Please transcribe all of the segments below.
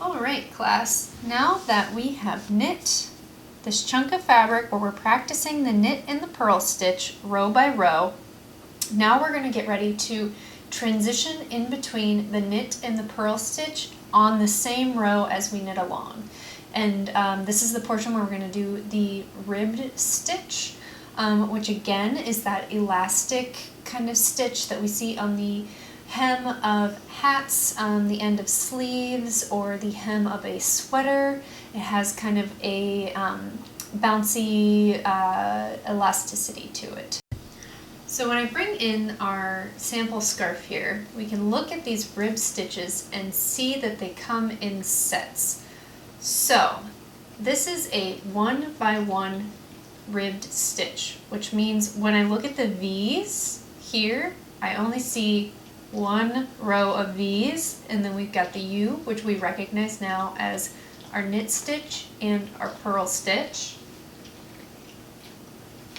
Alright class, now that we have knit this chunk of fabric where we're practicing the knit and the purl stitch row by row, now we're going to get ready to transition in between the knit and the purl stitch on the same row as we knit along. And this is the portion where we're going to do the ribbed stitch, which again is that elastic kind of stitch that we see on the hem of hats, the end of sleeves, or the hem of a sweater. It has kind of a bouncy elasticity to it. So when I bring in our sample scarf here, we can look at these rib stitches and see that they come in sets. So this is a 1 by 1 ribbed stitch, which means when I look at the V's here, I only see one row of V's, and then we've got the U, which we recognize now as our knit stitch and our purl stitch.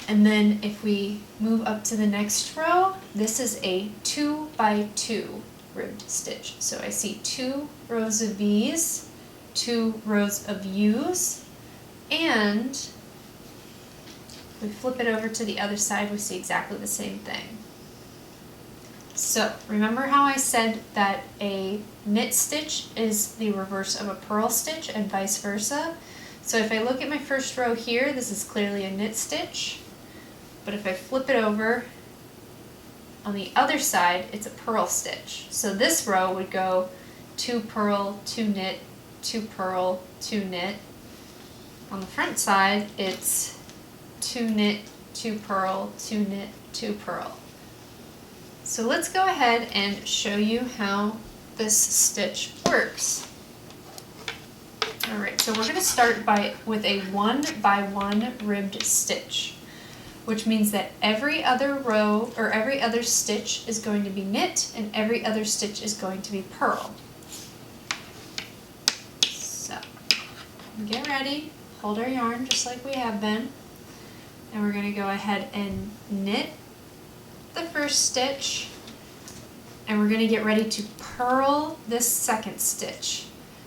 And then if we move up to the next row, this is a 2 by 2 ribbed stitch. So I see 2 rows of V's, 2 rows of U's, and if we flip it over to the other side, we see exactly the same thing. So remember how I said that a knit stitch is the reverse of a purl stitch and vice versa? So if I look at my first row here, this is clearly a knit stitch, but if I flip it over on the other side, it's a purl stitch. So this row would go 2 purl, 2 knit, 2 purl, 2 knit. On the front side, it's 2 knit, 2 purl, 2 knit, 2 purl. So let's go ahead and show you how this stitch works. Alright, so we're going to start with a 1 by 1 ribbed stitch, which means that every other row or every other stitch is going to be knit and every other stitch is going to be purl. So get ready, hold our yarn just like we have been, and we're going to go ahead and knit the first stitch, and we're going to get ready to purl this second stitch.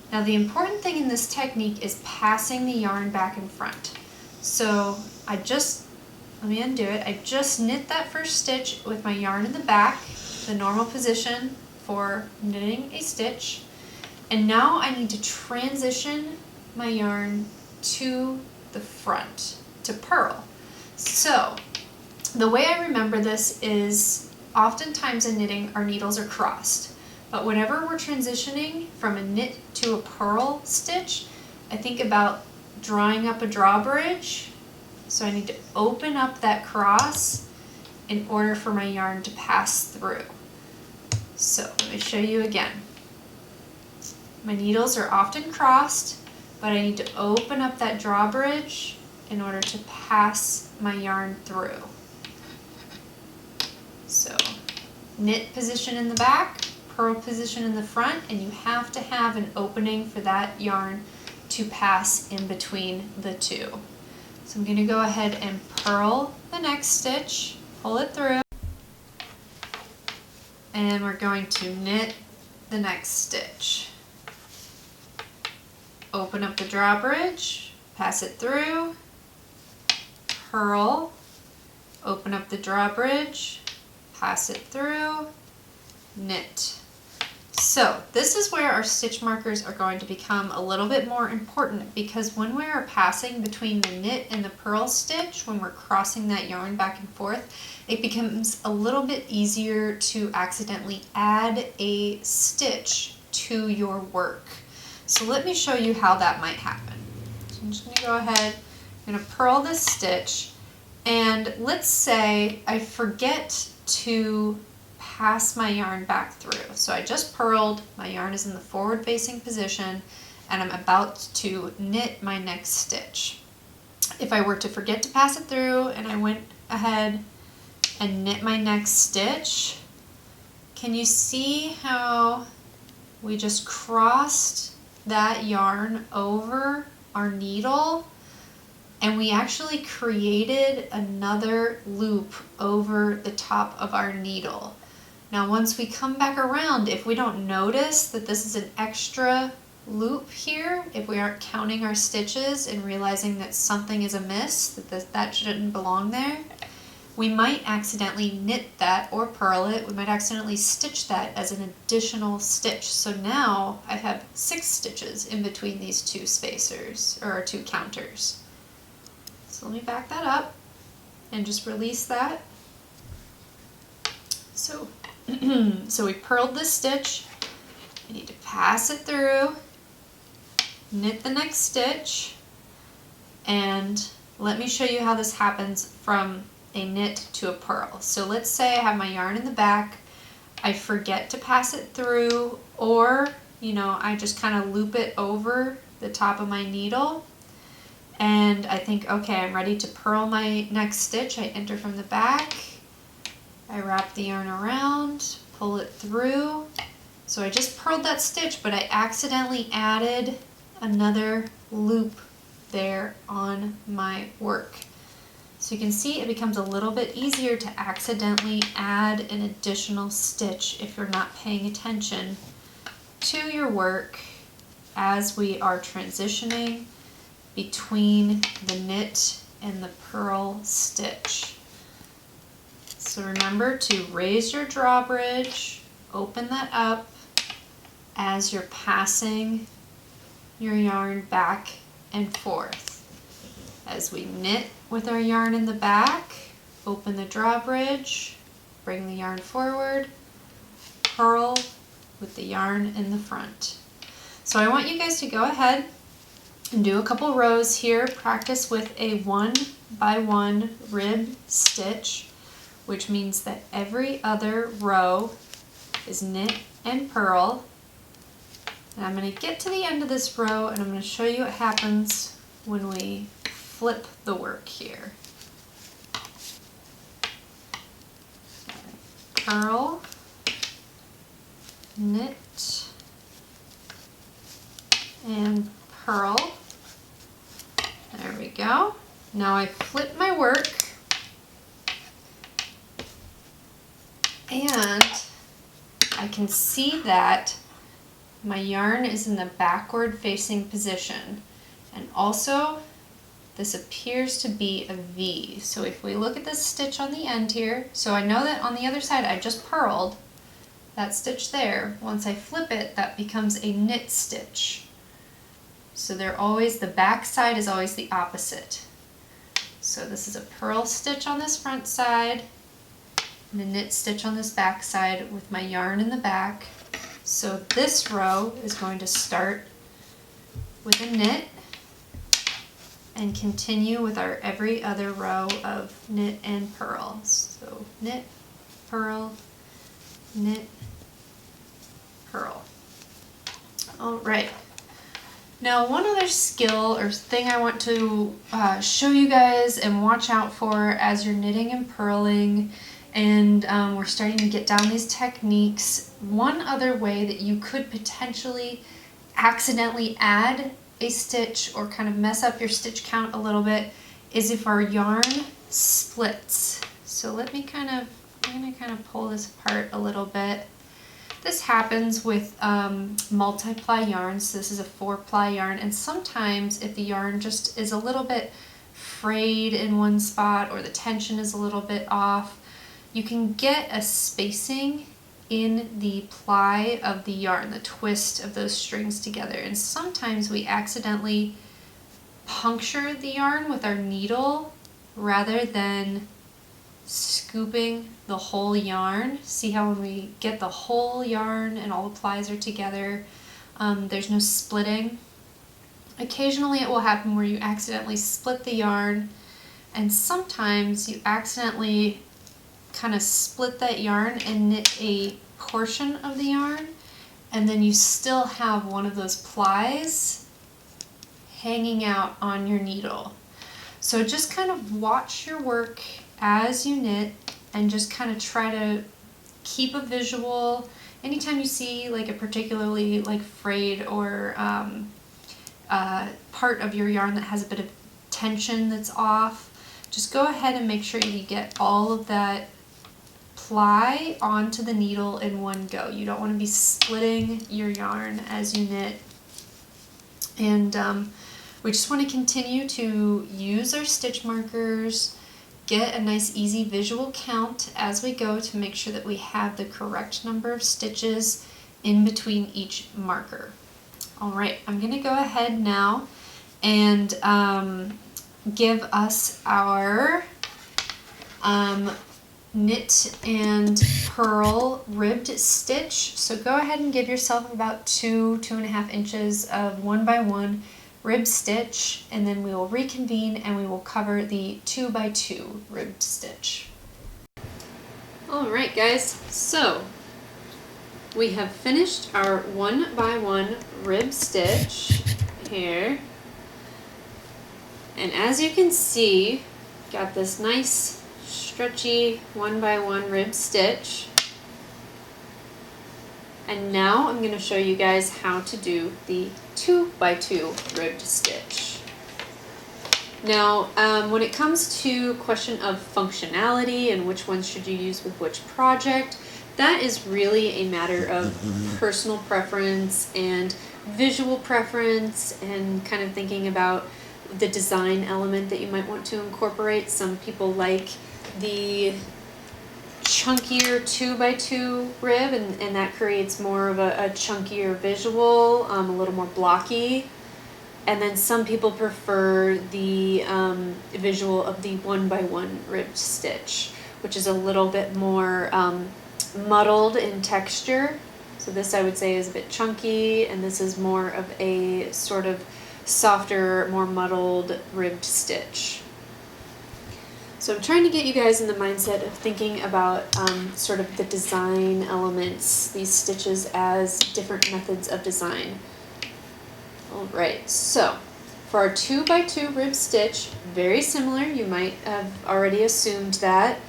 Now the important thing in this technique is passing the yarn back and front. So let me undo it. I just knit that first stitch with my yarn in the back, the normal position for knitting a stitch, and now I need to transition my yarn to the front to purl. So the way I remember this is oftentimes in knitting our needles are crossed, but whenever we're transitioning from a knit to a purl stitch, I think about drawing up a drawbridge. So I need to open up that cross in order for my yarn to pass through. So let me show you again. My needles are often crossed, but I need to open up that drawbridge in order to pass my yarn through. So knit position in the back, purl position in the front, and you have to have an opening for that yarn to pass in between the two. So I'm going to go ahead and purl the next stitch, pull it through, and we're going to knit the next stitch. Open up the drawbridge, pass it through, purl, open up the drawbridge, pass it through, knit. So this is where our stitch markers are going to become a little bit more important, because when we are passing between the knit and the purl stitch, when we're crossing that yarn back and forth, it becomes a little bit easier to accidentally add a stitch to your work. So let me show you how that might happen. So I'm just going to go ahead, I'm going to purl this stitch, and let's say I forget to pass my yarn back through. So I just purled, my yarn is in the forward facing position, and I'm about to knit my next stitch. If I were to forget to pass it through and I went ahead and knit my next stitch, can you see how we just crossed that yarn over our needle, and we actually created another loop over the top of our needle? Now once we come back around, if we don't notice that this is an extra loop here, if we aren't counting our stitches and realizing that something is amiss, that shouldn't belong there, we might accidentally knit that or purl it. We might accidentally stitch that as an additional stitch. So now I have 6 stitches in between these 2 spacers, or 2 counters. So let me back that up and just release that. So, so we purled this stitch. I need to pass it through, knit the next stitch, and let me show you how this happens from a knit to a purl. So let's say I have my yarn in the back, I forget to pass it through, or I just kind of loop it over the top of my needle, and I think, okay, I'm ready to purl my next stitch. I enter from the back, I wrap the yarn around, pull it through. So I just purled that stitch, but I accidentally added another loop there on my work. So you can see it becomes a little bit easier to accidentally add an additional stitch if you're not paying attention to your work as we are transitioning between the knit and the purl stitch. So remember to raise your drawbridge, open that up as you're passing your yarn back and forth. As we knit with our yarn in the back, open the drawbridge, bring the yarn forward, purl with the yarn in the front. So I want you guys to go ahead and do a couple rows here, practice with a 1 by 1 rib stitch, which means that every other row is knit and purl. And I'm going to get to the end of this row and I'm going to show you what happens when we flip the work here. Purl, knit, and purl. There we go. Now I flip my work and I can see that my yarn is in the backward facing position, and also this appears to be a V. So if we look at this stitch on the end here, so I know that on the other side I just purled that stitch there. Once I flip it, that becomes a knit stitch. So the back side is always the opposite. So this is a purl stitch on this front side and a knit stitch on this back side with my yarn in the back. So this row is going to start with a knit and continue with our every other row of knit and purl. So knit, purl, knit, purl. All right. Now one other skill or thing I want to show you guys and watch out for as you're knitting and purling, and we're starting to get down these techniques. One other way that you could potentially accidentally add a stitch or kind of mess up your stitch count a little bit is if our yarn splits. So I'm gonna kind of pull this apart a little bit. This happens with multi-ply yarns. So this is a 4-ply yarn, and sometimes if the yarn just is a little bit frayed in one spot or the tension is a little bit off, you can get a spacing in the ply of the yarn, the twist of those strings together. And sometimes we accidentally puncture the yarn with our needle rather than scooping the whole yarn. See how when we get the whole yarn and all the plies are together, there's no splitting. Occasionally it will happen where you accidentally split the yarn, and sometimes you accidentally kind of split that yarn and knit a portion of the yarn, and then you still have one of those plies hanging out on your needle. So just kind of watch your work as you knit and just kind of try to keep a visual. Anytime you see like a particularly like frayed or part of your yarn that has a bit of tension that's off, just go ahead and make sure you get all of that ply onto the needle in one go. You don't want to be splitting your yarn as you knit. And we just want to continue to use our stitch markers, get a nice easy visual count as we go to make sure that we have the correct number of stitches in between each marker. All right, I'm going to go ahead now and give us our knit and purl ribbed stitch. So go ahead and give yourself about 2.5 inches of 1x1 ribbed stitch, and then we will reconvene and we will cover the 2x2 ribbed stitch. Alright guys, so we have finished our 1x1 rib stitch here, and as you can see, got this nice stretchy 1x1 rib stitch. And now I'm going to show you guys how to do the 2x2 ribbed stitch. Now, when it comes to question of functionality and which ones should you use with which project, that is really a matter of personal preference and visual preference and kind of thinking about the design element that you might want to incorporate. Some people like the chunkier 2x2 rib, and that creates more of a chunkier visual, a little more blocky. And then some people prefer the visual of the 1x1 ribbed stitch, which is a little bit more muddled in texture. So this, I would say, is a bit chunky, and this is more of a sort of softer, more muddled ribbed stitch. So I'm trying to get you guys in the mindset of thinking about sort of the design elements, these stitches as different methods of design. Alright, so for our 2x2 rib stitch, very similar, you might have already assumed that,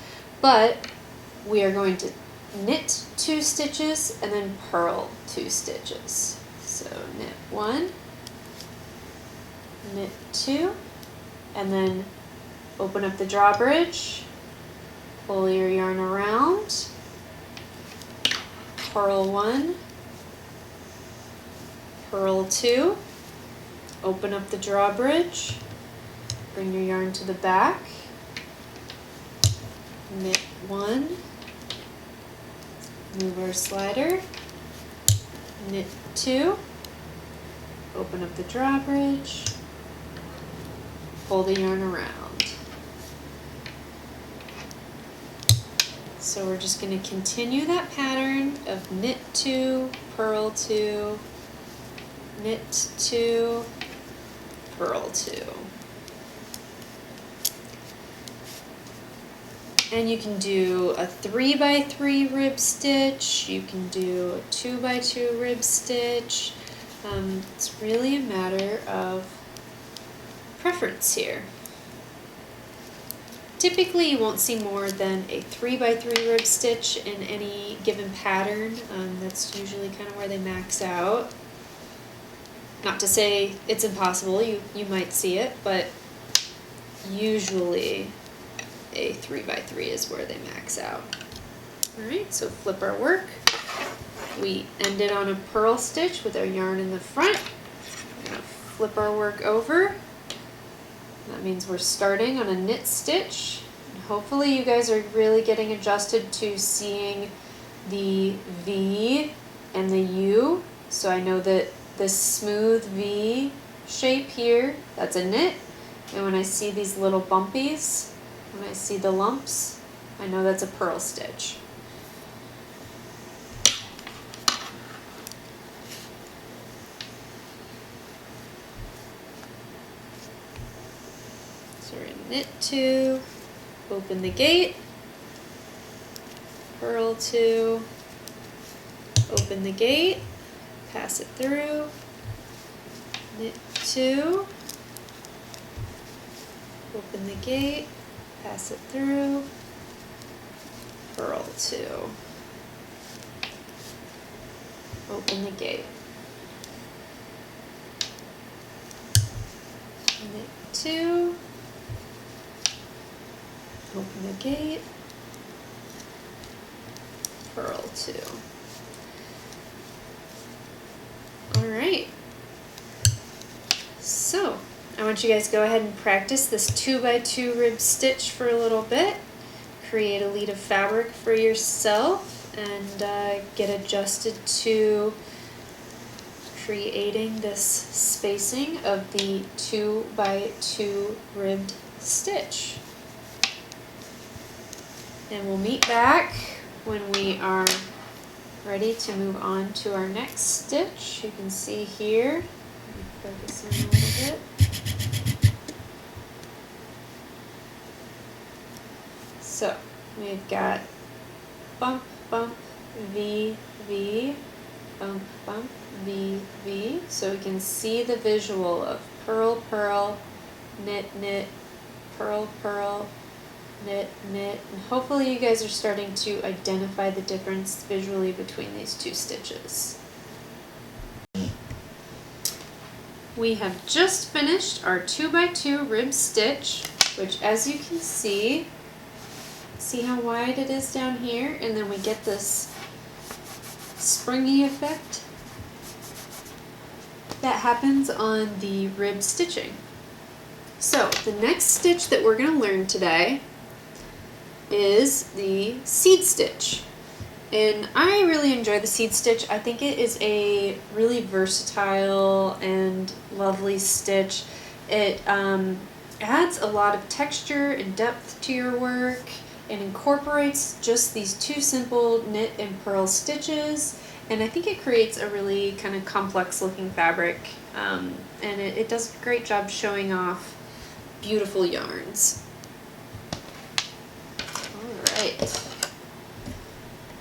but we are going to knit 2 stitches and then purl 2 stitches. So knit 1, knit 2, and then open up the drawbridge, pull your yarn around, purl 1, purl 2, open up the drawbridge, bring your yarn to the back, knit 1, move our slider, knit 2, open up the drawbridge, pull the yarn around. So we're just going to continue that pattern of knit 2, purl 2, knit 2, purl 2. And you can do a 3x3 rib stitch, you can do a 2x2 rib stitch. It's really a matter of preference here. Typically you won't see more than a 3x3 rib stitch in any given pattern. That's usually kind of where they max out. Not to say it's impossible, you might see it, but usually a 3x3 is where they max out. Alright, so flip our work. We ended on a purl stitch with our yarn in the front. We're going to flip our work over. That means we're starting on a knit stitch. And hopefully you guys are really getting adjusted to seeing the V and the U. So I know that this smooth V shape here, that's a knit. And when I see these little bumpies, when I see the lumps, I know that's a purl stitch. So we're going to knit 2, open the gate, purl 2, open the gate, pass it through, knit 2, open the gate, pass it through, purl 2, open the gate, knit 2, open the gate, purl 2. Alright, want you guys to go ahead and practice this 2x2 rib stitch for a little bit. Create a lead of fabric for yourself and get adjusted to creating this spacing of the 2x2 ribbed stitch. And we'll meet back when we are ready to move on to our next stitch. You can see here, let me focus in a little bit. So we've got bump, bump, V, V, bump, bump, V, V. So we can see the visual of purl, purl, knit, knit, purl, purl, knit, knit. And hopefully you guys are starting to identify the difference visually between these two stitches. We have just finished our 2x2 rib stitch, which as you can see how wide it is down here, and then we get this springy effect that happens on the rib stitching. So the next stitch that we're going to learn today is the seed stitch. And I really enjoy the seed stitch. I think it is a really versatile and lovely stitch. It adds a lot of texture and depth to your work and incorporates just these two simple knit and purl stitches, and I think it creates a really kind of complex looking fabric, and it does a great job showing off beautiful yarns. Alright,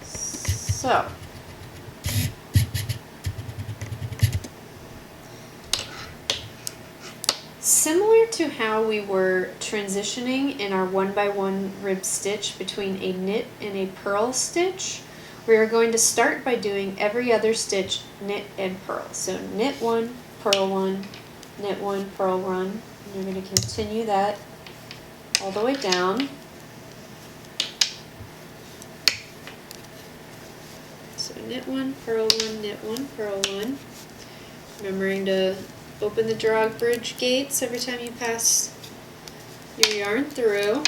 so similar to how we were transitioning in our 1x1 rib stitch between a knit and a purl stitch, we are going to start by doing every other stitch knit and purl. So knit one, purl one, knit one, purl one. And you're going to continue that all the way down. So knit one, purl one, knit one, purl one. Remembering to open the drawbridge gates every time you pass your yarn through.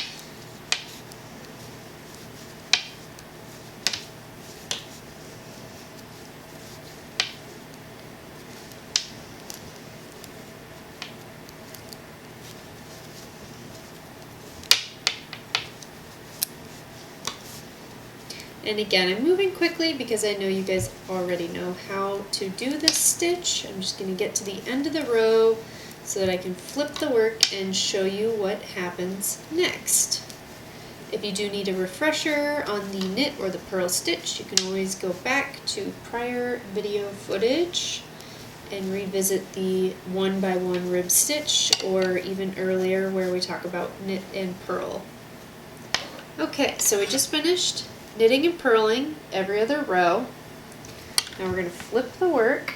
And again, I'm moving quickly because I know you guys already know how to do this stitch. I'm just going to get to the end of the row so that I can flip the work and show you what happens next. If you do need a refresher on the knit or the purl stitch, you can always go back to prior video footage and revisit the 1x1 rib stitch, or even earlier where we talk about knit and purl. Okay, so we just finished knitting and purling every other row. Now we're going to flip the work.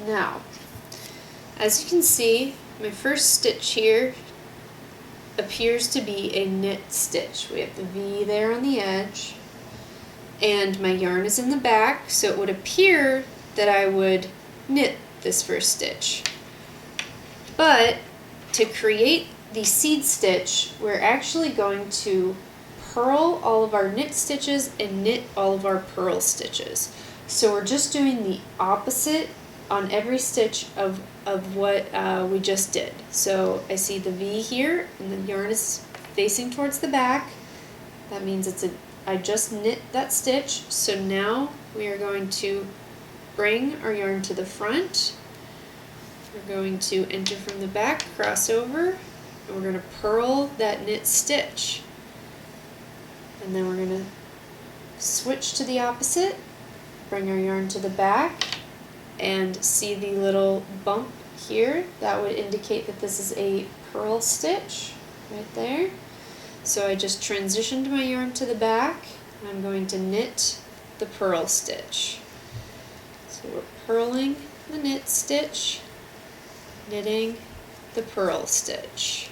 Now, as you can see, my first stitch here appears to be a knit stitch. We have the V there on the edge, and my yarn is in the back, so it would appear that I would knit this first stitch. But to create the seed stitch, we're actually going to purl all of our knit stitches and knit all of our purl stitches. So we're just doing the opposite on every stitch of what we just did. So I see the V here, and the yarn is facing towards the back. That means I just knit that stitch. So now we are going to bring our yarn to the front. We're going to enter from the back, cross over, and we're going to purl that knit stitch. And then we're going to switch to the opposite, bring our yarn to the back, and see the little bump here. That would indicate that this is a purl stitch right there. So I just transitioned my yarn to the back, and I'm going to knit the purl stitch. So we're purling the knit stitch, knitting the purl stitch.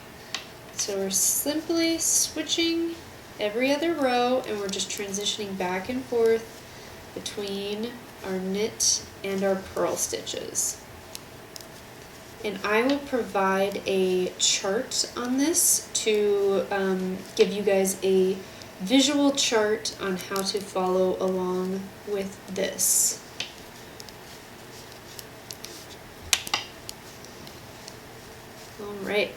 So we're simply switching every other row, and we're just transitioning back and forth between our knit and our purl stitches. And I will provide a chart on this to give you guys a visual chart on how to follow along with this. Alright,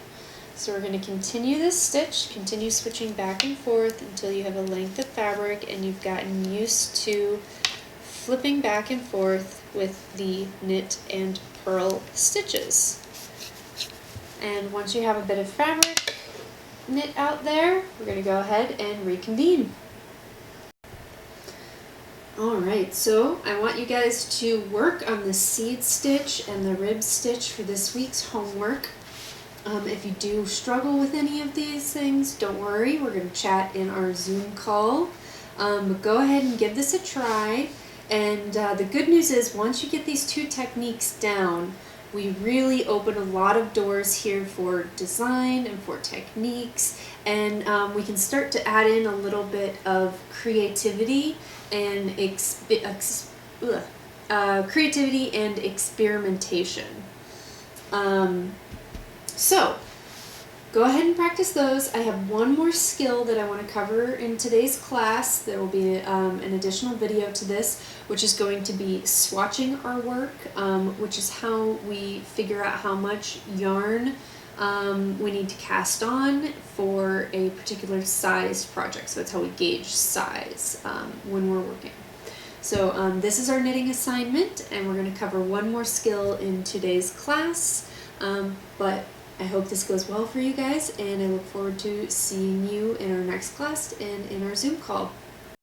so we're going to continue this stitch, continue switching back and forth until you have a length of fabric and you've gotten used to flipping back and forth with the knit and purl stitches. And once you have a bit of fabric knit out there, we're going to go ahead and reconvene. Alright, so I want you guys to work on the seed stitch and the rib stitch for this week's homework. If you do struggle with any of these things, don't worry, we're going to chat in our Zoom call. But go ahead and give this a try. And the good news is once you get these two techniques down, we really open a lot of doors here for design and for techniques, and we can start to add in a little bit of creativity and experimentation. So go ahead and practice those. I have one more skill that I want to cover in today's class. There will be an additional video to this, which is going to be swatching our work, which is how we figure out how much yarn we need to cast on for a particular size project. So that's how we gauge size when we're working. So this is our knitting assignment, and we're going to cover one more skill in today's class. But I hope this goes well for you guys, and I look forward to seeing you in our next class and in our Zoom call.